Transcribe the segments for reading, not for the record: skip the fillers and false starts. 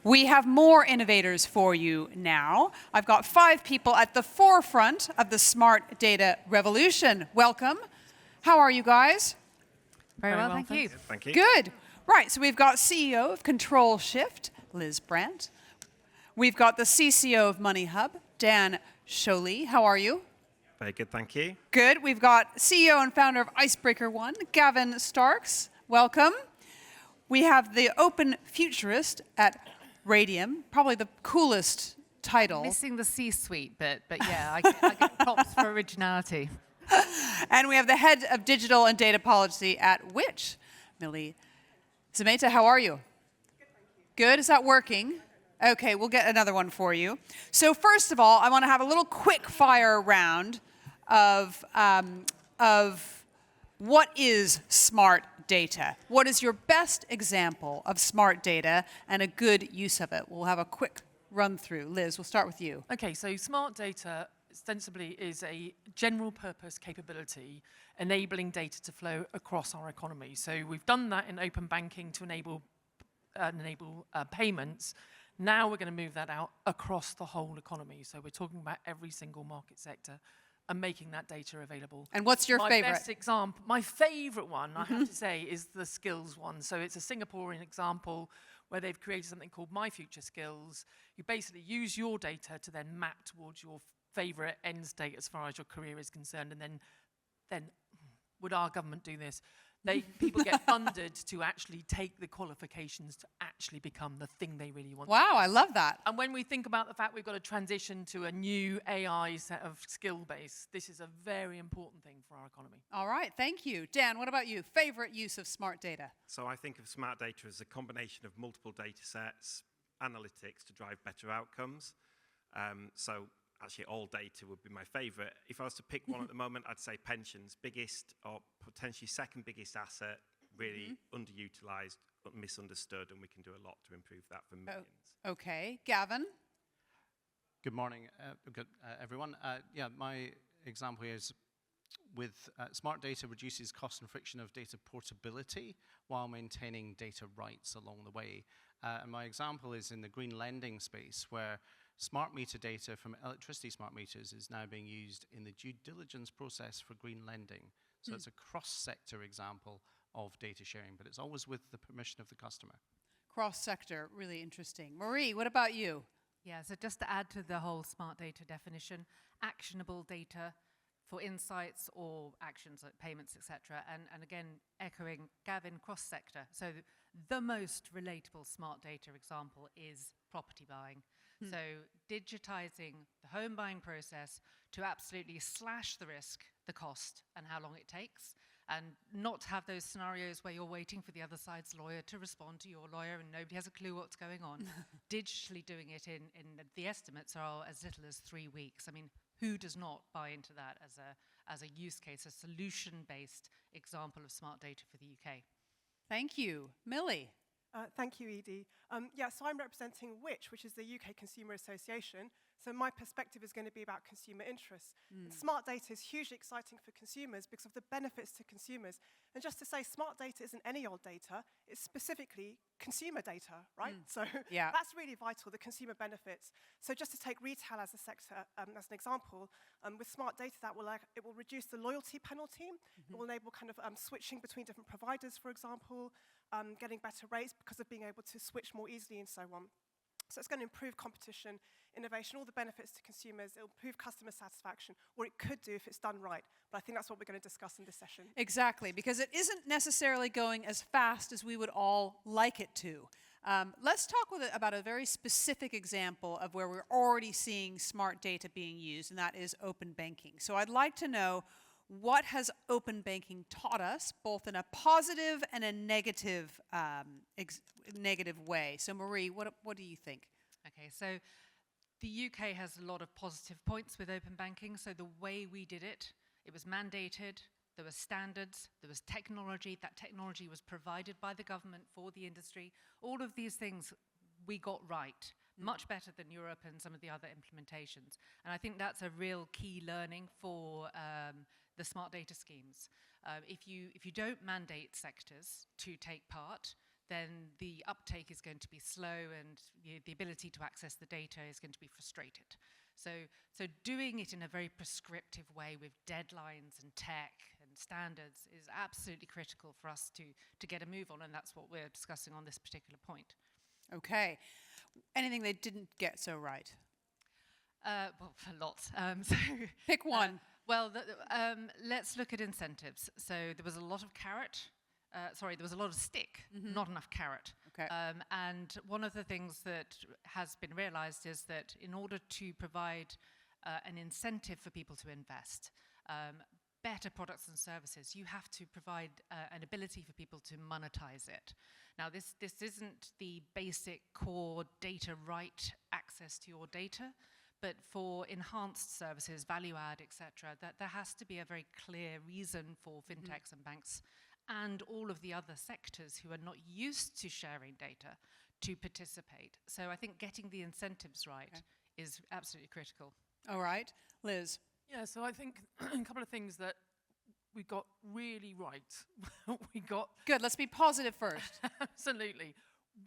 We have more innovators for you now. I've got 5 people at the forefront of the smart data revolution. Welcome. How are you guys? Very well, thank you. Thank you. Good. Right, so we've got CEO of Ctrl-Shift, Liz Brandt. We've got the CCO of Moneyhub, Dan Scholey. How are you? Very good, thank you. Good. We've got CEO and founder of Icebreaker One, Gavin Starks. Welcome. We have the open futurist at Raidiam, probably the coolest title. Missing the C-suite bit, but yeah, I get props for originality. And we have the head of digital and data policy at Which, Millie Zimemta. How are you? Good, thank you. Good. Is that working? Okay, we'll get another one for you. So first of all, I want to have a little quick fire round of what is smart data? What is your best example of smart data and a good use of it? We'll have a quick run through. Liz, we'll start with you. Okay, so smart data ostensibly is a general purpose capability enabling data to flow across our economy. So we've done that in open banking to enable payments. Now we're going to move that out across the whole economy. So we're talking about every single market sector and making that data available. And what's your favorite? My best example, my favorite one, I have to say, is the skills one. So it's a Singaporean example where they've created something called My Future Skills. You basically use your data to then map towards your favorite end state as far as your career is concerned. And then would our government do this? People get funded to actually take the qualifications to actually become the thing they really want. Wow, I love that. And when we think about the fact we've got to transition to a new AI set of skill base, this is a very important thing for our economy. All right, thank you. Dan, what about you? Favorite use of smart data? So I think of smart data as a combination of multiple data sets, analytics to drive better outcomes. So actually all data would be my favorite. If I was to pick one at the moment, I'd say pensions, biggest or potentially second biggest asset, really underutilized, but misunderstood, and we can do a lot to improve that for millions. Oh, okay, Gavin? Good morning, everyone. Yeah, my example here is with smart data reduces cost and friction of data portability while maintaining data rights along the way. And my example is in the green lending space, where smart meter data from electricity smart meters is now being used in the due diligence process for green lending. So it's a cross-sector example of data sharing, but it's always with the permission of the customer. Cross-sector, really interesting. Marie, what about you? Yeah, so just to add to the whole smart data definition, actionable data for insights or actions like payments, etc. And again, echoing Gavin, cross-sector. So the most relatable smart data example is property buying. So digitizing the home buying process to absolutely slash the risk, the cost, and how long it takes, and not have those scenarios where you're waiting for the other side's lawyer to respond to your lawyer and nobody has a clue what's going on. Digitally doing it in the estimates are as little as 3 weeks. I mean, who does not buy into that as a use case, a solution-based example of smart data for the UK? Thank you. Millie? Thank you, Edie. So I'm representing which is the UK Consumer Association. So my perspective is going to be about consumer interests. Smart data is hugely exciting for consumers because of the benefits to consumers. And just to say, smart data isn't any old data. It's specifically consumer data, right? So that's really vital, the consumer benefits. So just to take retail as a sector, as an example, with smart data, it will reduce the loyalty penalty. It will enable kind of switching between different providers, for example, getting better rates because of being able to switch more easily and so on. So it's going to improve competition, innovation, all the benefits to consumers. It'll improve customer satisfaction, or it could do if it's done right. But I think that's what we're going to discuss in this session. Exactly, because it isn't necessarily going as fast as we would all like it to. Let's talk about a very specific example of where we're already seeing smart data being used, and that is open banking. So I'd like to know, what has open banking taught us, both in a positive and a negative way? So Marie, what do you think? Okay, so the UK has a lot of positive points with open banking. So the way we did it, it was mandated, there were standards, there was technology. That technology was provided by the government for the industry. All of these things we got right, much better than Europe and some of the other implementations. And I think that's a real key learning for the smart data schemes. If you don't mandate sectors to take part, then the uptake is going to be slow and the ability to access the data is going to be frustrated. So doing it in a very prescriptive way with deadlines and tech and standards is absolutely critical for us to get a move on, and that's what we're discussing on this particular point. Okay. Anything they didn't get so right? Well, lots. Pick one. Well, let's look at incentives. So there was a lot of carrot. There was a lot of stick, not enough carrot. Okay. And one of the things that has been realized is that in order to provide an incentive for people to invest, better products and services, you have to provide an ability for people to monetize it. Now, this isn't the basic core data right access to your data, but for enhanced services, value add, etc., that there has to be a very clear reason for fintechs and banks and all of the other sectors who are not used to sharing data to participate. So I think getting the incentives right is absolutely critical. All right. Liz. Yeah, so I think a couple of things that we got really right. We got Good. Let's be positive first. absolutely.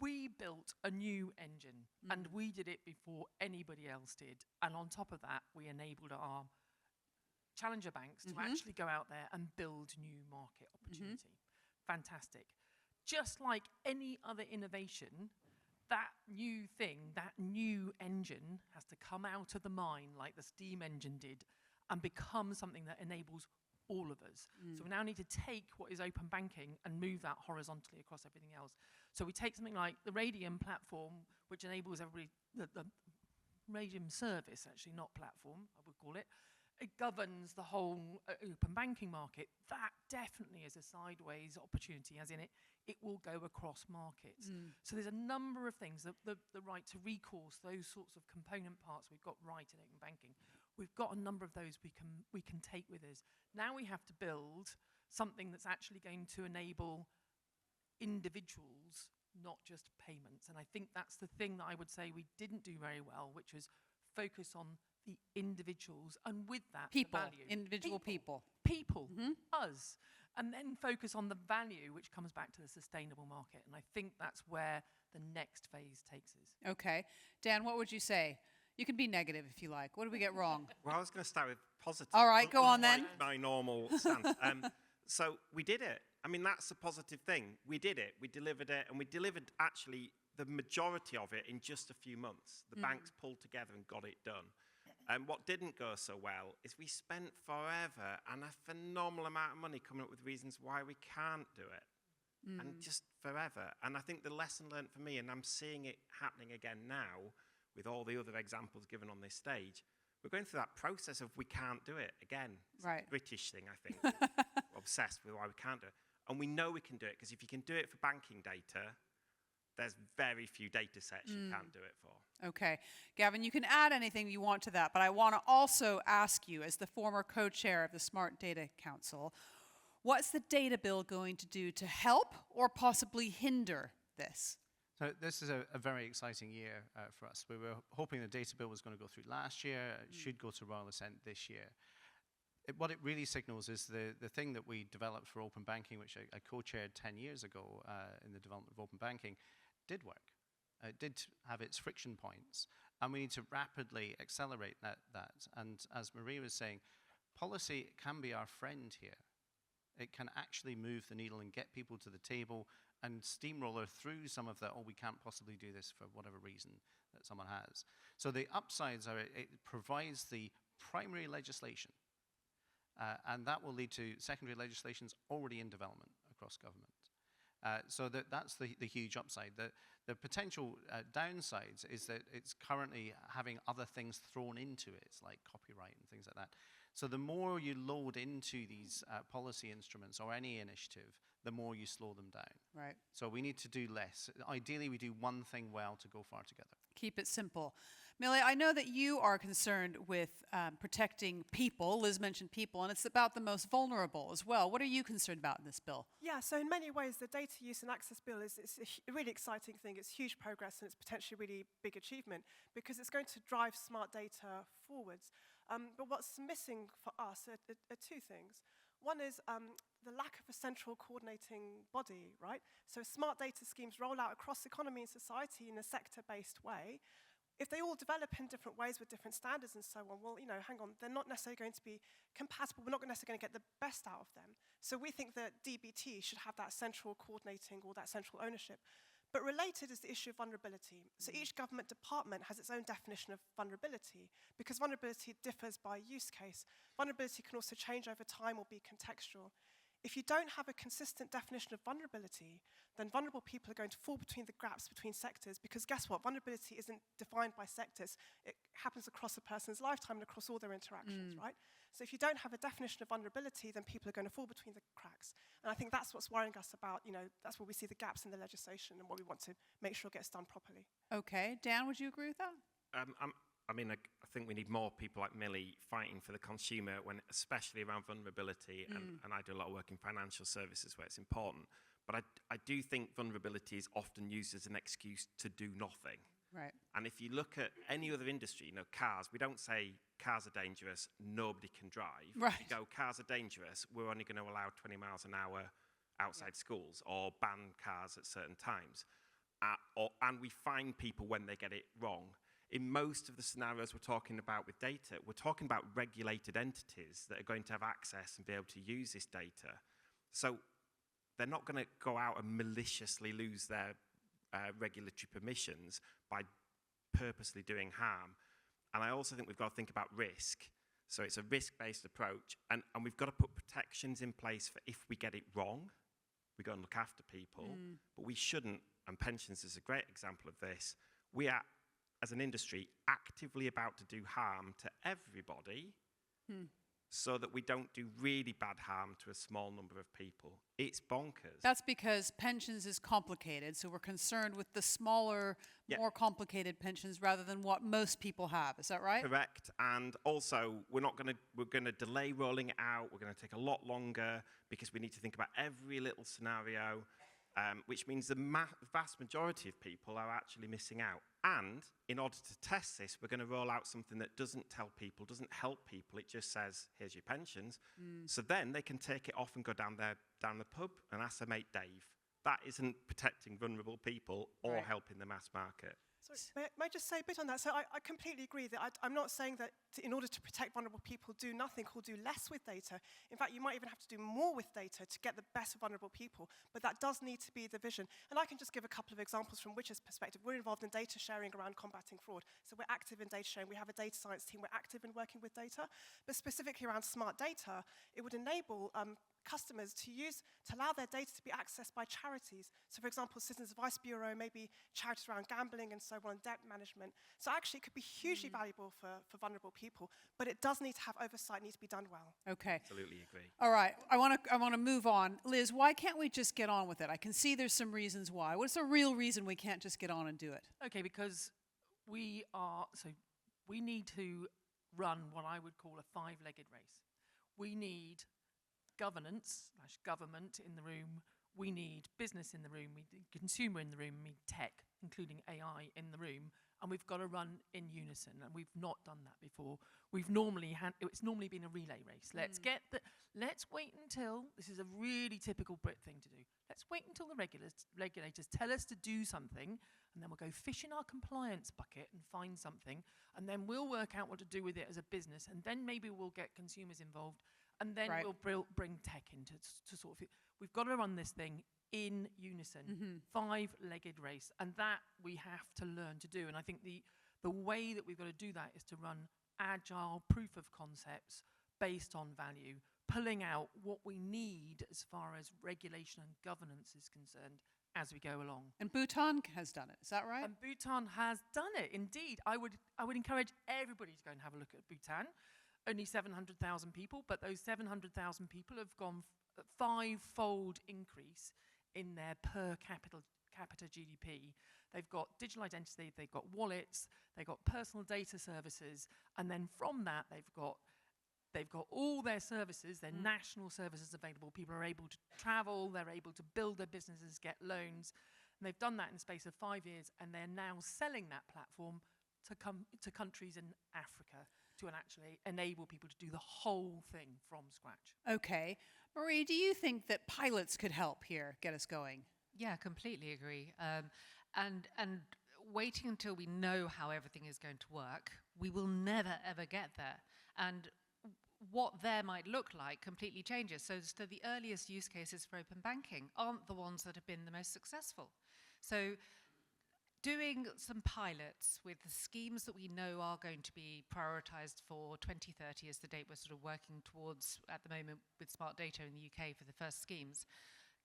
We built a new engine, and we did it before anybody else did. And on top of that, we enabled our challenger banks to actually go out there and build new market opportunity. Fantastic. Just like any other innovation, that new thing, that new engine has to come out of the mine like the steam engine did and become something that enables all of us. So we now need to take what is open banking and move that horizontally across everything else. So we take something like the Raidiam platform, which enables everybody, the Raidiam service, actually, not platform, I would call it. It governs the whole open banking market. That definitely is a sideways opportunity, as in it will go across markets. So there's a number of things, the right to recourse, those sorts of component parts we've got right in open banking. We've got a number of those we can take with us. Now we have to build something that's actually going to enable individuals, not just payments. And I think that's the thing that I would say we didn't do very well, which was focus on the individuals, and with that, People. the value. Individual people. People, us. And then focus on the value, which comes back to the sustainable market. And I think that's where the next phase takes us. Okay. Dan, what would you say? You can be negative if you like. What did we get wrong? Well, I was going to start with positive. All right, go on then. Unlike my normal stance. So we did it. I mean, that's a positive thing. We did it. We delivered it. And we delivered, actually, the majority of it in just a few months. The banks pulled together and got it done. And what didn't go so well is we spent forever and a phenomenal amount of money coming up with reasons why we can't do it. And just forever. And I think the lesson learned for me, and I'm seeing it happening again now, with all the other examples given on this stage, we're going through that process of we can't do it again. It's Right. a British thing, I think. We're obsessed with why we can't do it. And we know we can do it, because if you can do it for banking data, there's very few data sets you can't do it for. Okay. Gavin, you can add anything you want to that, but I want to also ask you, as the former co-chair of the Smart Data Council, what's the data bill going to do to help or possibly hinder this? So this is a very exciting year for us. We were hoping the data bill was going to go through last year. It should go to Royal Assent this year. What it really signals is the thing that we developed for open banking, which I co-chaired 10 years ago in the development of open banking, did work. It did have its friction points, and we need to rapidly accelerate that. And as Marie was saying, policy can be our friend here. It can actually move the needle and get people to the table and steamroller through some of the, oh, we can't possibly do this for whatever reason that someone has. So the upsides are it provides the primary legislation, and that will lead to secondary legislations already in development across government. So that's the huge upside. The potential downsides is that it's currently having other things thrown into it, like copyright and things like that. So the more you load into these policy instruments or any initiative, the more you slow them down. Right. So we need to do less. Ideally, we do one thing well to go far together. Keep it simple. Millie, I know that you are concerned with protecting people. Liz mentioned people, and it's about the most vulnerable as well. What are you concerned about in this bill? Yeah, so in many ways, the Data Use and Access Bill is a really exciting thing. It's huge progress, and it's potentially a really big achievement because it's going to drive smart data forwards. But what's missing for us are two things. One is the lack of a central coordinating body, right? So smart data schemes roll out across economy and society in a sector-based way. If they all develop in different ways with different standards and so on, well, hang on, they're not necessarily going to be compatible. We're not necessarily going to get the best out of them. So we think that DBT should have that central coordinating or that central ownership. But related is the issue of vulnerability. So each government department has its own definition of vulnerability because vulnerability differs by use case. Vulnerability can also change over time or be contextual. If you don't have a consistent definition of vulnerability, then vulnerable people are going to fall between the gaps between sectors because guess what? Vulnerability isn't defined by sectors. It happens across a person's lifetime and across all their interactions, right? So if you don't have a definition of vulnerability, then people are going to fall between the cracks. And I think that's what's worrying us about, that's where we see the gaps in the legislation and what we want to make sure gets done properly. Okay. Dan, would you agree with that? I think we need more people like Millie fighting for the consumer, especially around vulnerability. And I do a lot of work in financial services where it's important. But I do think vulnerability is often used as an excuse to do nothing. Right. And if you look at any other industry, cars, we don't say cars are dangerous, nobody can drive. Right. We go, cars are dangerous, we're only going to allow 20 miles an hour outside schools or ban cars at certain times. And we fine people when they get it wrong. In most of the scenarios we're talking about with data, we're talking about regulated entities that are going to have access and be able to use this data. So they're not going to go out and maliciously lose their regulatory permissions by purposely doing harm. And I also think we've got to think about risk. So it's a risk-based approach. And we've got to put protections in place for if we get it wrong, we go and look after people. But we shouldn't, and pensions is a great example of this, we are, as an industry, actively about to do harm to everybody so that we don't do really bad harm to a small number of people. It's bonkers. That's because pensions is complicated, so we're concerned with the smaller, more complicated pensions rather than what most people have. Is that right? Correct. And also, we're going to delay rolling it out. We're going to take a lot longer because we need to think about every little scenario. Which means the vast majority of people are actually missing out. And in order to test this, we're going to roll out something that doesn't tell people, doesn't help people. It just says, here's your pensions. So then they can take it off and go down the pub and ask their mate Dave. That isn't protecting vulnerable people or helping the mass market. Sorry, may I just say a bit on that? So I completely agree that I'm not saying that in order to protect vulnerable people, do nothing or do less with data. In fact, you might even have to do more with data to get the best of vulnerable people, but that does need to be the vision. And I can just give a couple of examples from Witch's perspective. We're involved in data sharing around combating fraud. So we're active in data sharing. We have a data science team. We're active in working with data. But specifically around smart data, it would enable customers to allow their data to be accessed by charities. So for example, Citizens Advice Bureau, maybe charities around gambling and so on, debt management. So actually it could be hugely valuable for vulnerable people, but it does need to have oversight, needs to be done well. Okay. Absolutely agree. All right. I want to move on. Liz, why can't we just get on with it? I can see there's some reasons why. What's the real reason we can't just get on and do it? Okay, because we need to run what I would call a five-legged race. We need governance/government in the room, we need business in the room, we need consumer in the room, we need tech, including AI, in the room, and we've got to run in unison, and we've not done that before. It's normally been a relay race. Let's wait until, this is a really typical Brit thing to do, let's wait until the regulators tell us to do something, and then we'll go fish in our compliance bucket and find something, and then we'll work out what to do with it as a business, and then maybe we'll get consumers involved, and then we'll bring tech in to sort of, we've got to run this thing in unison, five-legged race, and that we have to learn to do. And I think the way that we've got to do that is to run agile proof of concepts based on value, pulling out what we need as far as regulation and governance is concerned as we go along. And Bhutan has done it. Is that right? And Bhutan has done it, indeed. I would encourage everybody to go and have a look at Bhutan. Only 700,000 people, but those 700,000 people have gone five-fold increase in their per capita GDP. They've got digital identity, they've got wallets, they've got personal data services, and then from that they've got all their services, their national services available. People are able to travel, they're able to build their businesses, get loans, and they've done that in the space of 5 years, and they're now selling that platform to countries in Africa. to actually enable people to do the whole thing from scratch. Okay. Marie, do you think that pilots could help here, get us going? Yeah, completely agree. And waiting until we know how everything is going to work, we will never ever get there. And what there might look like completely changes. So the earliest use cases for open banking aren't the ones that have been the most successful. So doing some pilots with the schemes that we know are going to be prioritized for 2030 is the date we're sort of working towards at the moment with smart data in the UK for the first schemes.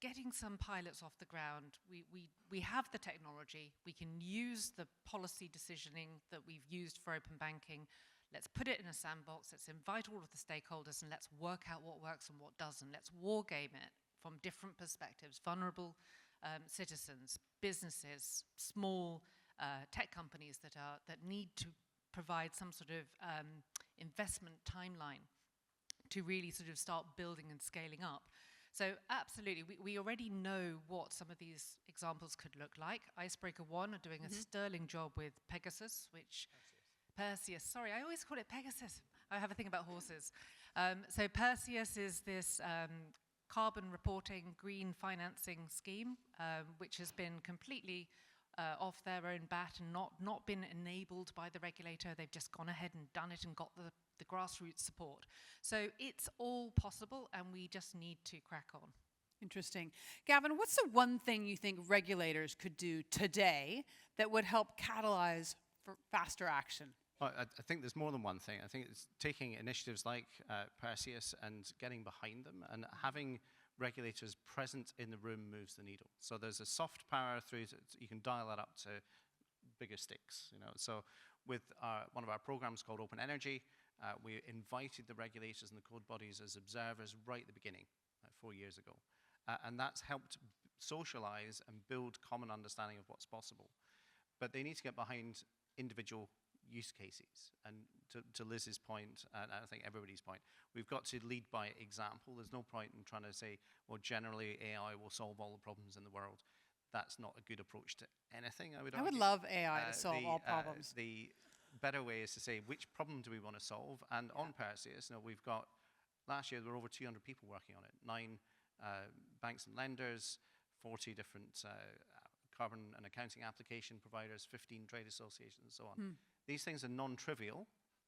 Getting some pilots off the ground, we have the technology, we can use the policy decisioning that we've used for open banking. Let's put it in a sandbox, let's invite all of the stakeholders, and let's work out what works and what doesn't. Let's war game it from different perspectives, vulnerable citizens, businesses, small tech companies that need to provide some sort of investment timeline to really sort of start building and scaling up. So absolutely, we already know what some of these examples could look like. Icebreaker 1 are doing a sterling job with Pegasus, which... Perseus, sorry, I always call it Pegasus. I have a thing about horses. So Perseus is this carbon reporting, green financing scheme, which has been completely off their own bat and not been enabled by the regulator. They've just gone ahead and done it and got the grassroots support. So it's all possible, and we just need to crack on. Interesting. Gavin, what's the one thing you think regulators could do today that would help catalyze for faster action? Well, I think there's more than one thing. I think it's taking initiatives like Perseus and getting behind them, and having regulators present in the room moves the needle. So there's a soft power through, you can dial that up to bigger sticks. So with one of our programs called Open Energy, we invited the regulators and the code bodies as observers right at the beginning, 4 years ago. And that's helped socialize and build common understanding of what's possible. But they need to get behind individual use cases. And to Liz's point, and I think everybody's point, we've got to lead by example. There's no point in trying to say, well, generally AI will solve all the problems in the world. That's not a good approach to anything, I would argue. I would love AI to solve all problems. The better way is to say, which problem do we want to solve? And on Perseus, we've got, last year there were over 200 people working on it, 9 banks and lenders, 40 different carbon and accounting application providers, 15 trade associations, and so on. These things are non-trivial,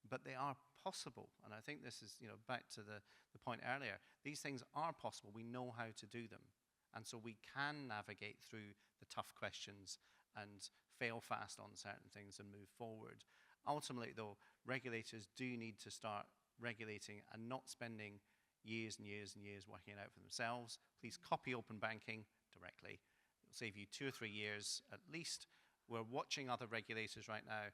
but they are possible. And I think this is, back to the point earlier. These things are possible. We know how to do them. And so we can navigate through the tough questions and fail fast on certain things and move forward. Ultimately, though, regulators do need to start regulating and not spending years and years and years working it out for themselves. Please copy open banking directly. It'll save you 2 or 3 years at least. We're watching other regulators right now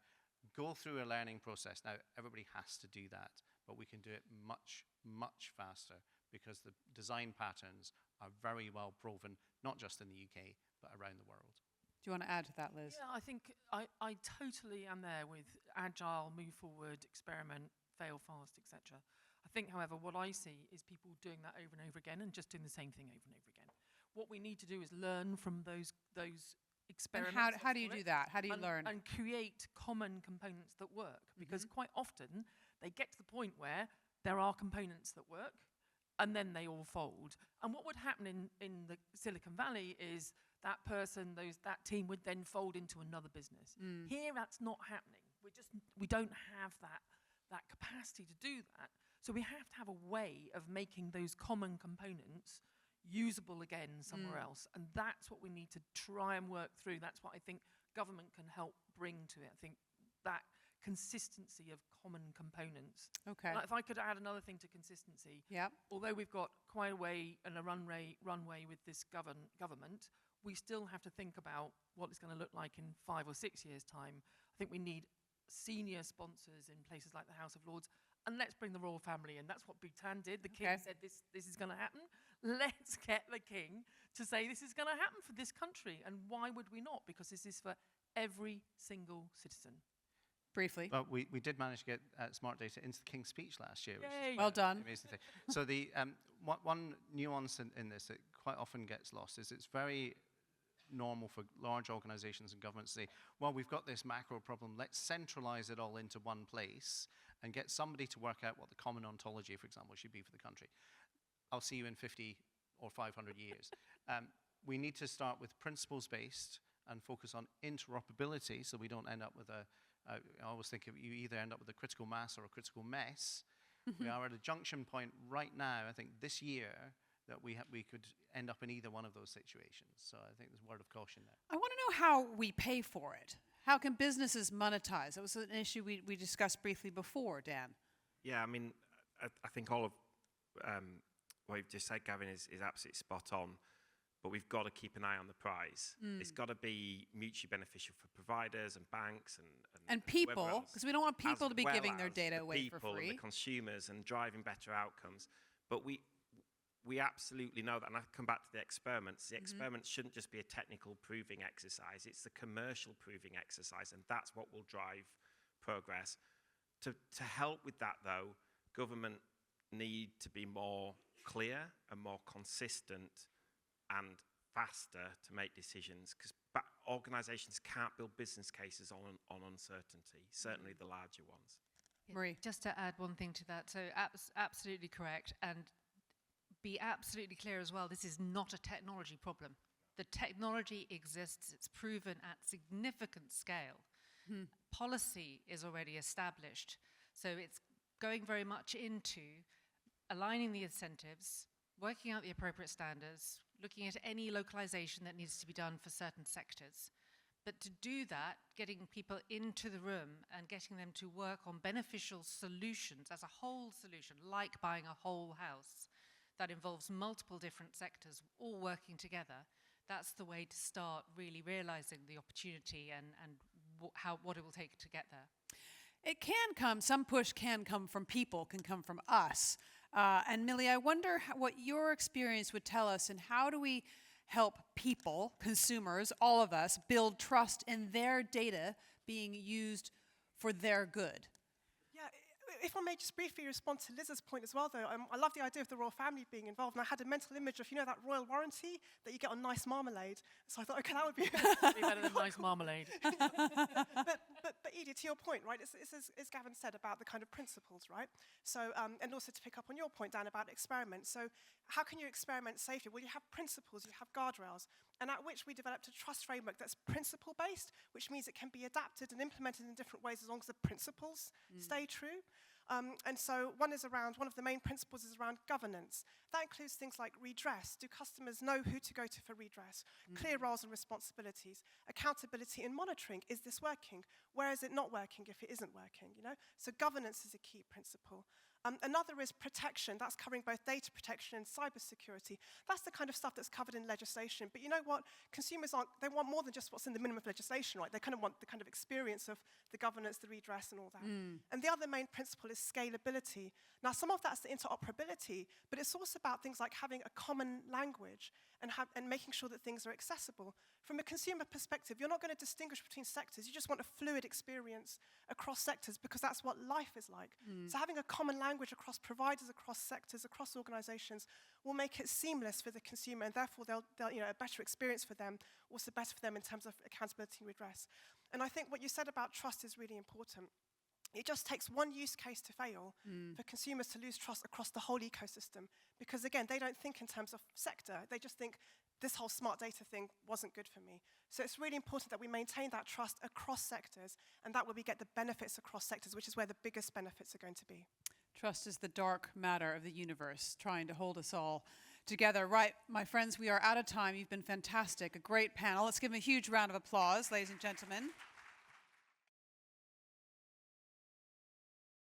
go through a learning process. Now, everybody has to do that, but we can do it much, much faster because the design patterns are very well proven, not just in the UK, but around the world. Do you want to add to that, Liz? Yeah, I think I totally am there with agile, move forward, experiment, fail fast, etc. I think, however, what I see is people doing that over and over again and just doing the same thing over and over again. What we need to do is learn from those experiments. And how do you do that? How do you learn? And create common components that work. Because quite often they get to the point where there are components that work and then they all fold. And what would happen in the Silicon Valley is that person, that team would then fold into another business. Here that's not happening. We don't have that capacity to do that. So we have to have a way of making those common components usable again somewhere else. And that's what we need to try and work through. That's what I think government can help bring to it. I think that consistency of common components. Okay. If I could add another thing to consistency, although we've got quite a way and a runway with this government, we still have to think about what it's going to look like in 5 or 6 years' time. I think we need senior sponsors in places like the House of Lords. And let's bring the royal family in. That's what Bhutan did. The king said this is going to happen. Let's get the king to say this is going to happen for this country. And why would we not? Because this is for every single citizen. Briefly. Well, we did manage to get smart data into the King's speech last year. Yay. Well done. Amazing thing. So the one nuance in this that quite often gets lost is it's very normal for large organizations and governments to say, well, we've got this macro problem, let's centralize it all into one place and get somebody to work out what the common ontology, for example, should be for the country. I'll see you in 50 or 500 years. We need to start with principles-based and focus on interoperability so we don't end up with I always think you either end up with a critical mass or a critical mess. We are at a junction point right now, I think this year, that we could end up in either one of those situations. So I think there's a word of caution there. I want to know how we pay for it. How can businesses monetize? That was an issue we discussed briefly before, Dan. Yeah, I mean, I think all of what you've just said, Gavin, is absolutely spot on. But we've got to keep an eye on the prize. It's got to be mutually beneficial for providers and banks and people, because we don't want people to be giving their data away for free. People and the consumers and driving better outcomes. But we absolutely know that, and I come back to the experiments. The experiments shouldn't just be a technical proving exercise. It's the commercial proving exercise, and that's what will drive progress. To help with that, though, government need to be more clear and more consistent and faster to make decisions, because organizations can't build business cases on uncertainty, certainly the larger ones. Marie. Just to add one thing to that, so absolutely correct, and be absolutely clear as well, this is not a technology problem. The technology exists, it's proven at significant scale. Policy is already established, so it's going very much into aligning the incentives, working out the appropriate standards, looking at any localization that needs to be done for certain sectors. But to do that, getting people into the room and getting them to work on beneficial solutions as a whole solution, like buying a whole house, that involves multiple different sectors all working together, that's the way to start really realizing the opportunity and what it will take to get there. It can come, some push can come from people, can come from us. And Millie, I wonder what your experience would tell us, and how do we help people, consumers, all of us, build trust in their data being used for their good? Yeah, if I may just briefly respond to Liz's point as well, though, I love the idea of the royal family being involved, and I had a mental image of, that royal warranty that you get on nice marmalade. So I thought, okay, that would be Be better than nice marmalade. but Edie, to your point, right, it's as Gavin said about the kind of principles, right? So, and also to pick up on your point, Dan, about experiments. So how can you experiment safely? Well, you have principles, you have guardrails, and at which we developed a trust framework that's principle-based, which means it can be adapted and implemented in different ways as long as the principles stay true. And so one of the main principles is around governance. That includes things like redress. Do customers know who to go to for redress? Clear roles and responsibilities. Accountability and monitoring. Is this working? Where is it not working if it isn't working? So governance is a key principle. Another is protection. That's covering both data protection and cybersecurity. That's the kind of stuff that's covered in legislation. But you know what? Consumers they want more than just what's in the minimum of legislation, right? They kind of want the kind of experience of the governance, the redress, and all that. And the other main principle is scalability. Now, some of that's the interoperability, but it's also about things like having a common language and making sure that things are accessible. From a consumer perspective, you're not going to distinguish between sectors. You just want a fluid experience across sectors, because that's what life is like. So having a common language across providers, across sectors, across organizations will make it seamless for the consumer, and therefore they'll a better experience for them, also better for them in terms of accountability and redress. And I think what you said about trust is really important. It just takes one use case to fail for consumers to lose trust across the whole ecosystem. Because again, they don't think in terms of sector. They just think this whole smart data thing wasn't good for me. So it's really important that we maintain that trust across sectors, and that way we get the benefits across sectors, which is where the biggest benefits are going to be. Trust is the dark matter of the universe, trying to hold us all together. Right, my friends, we are out of time. You've been fantastic, a great panel. Let's give them a huge round of applause, ladies and gentlemen.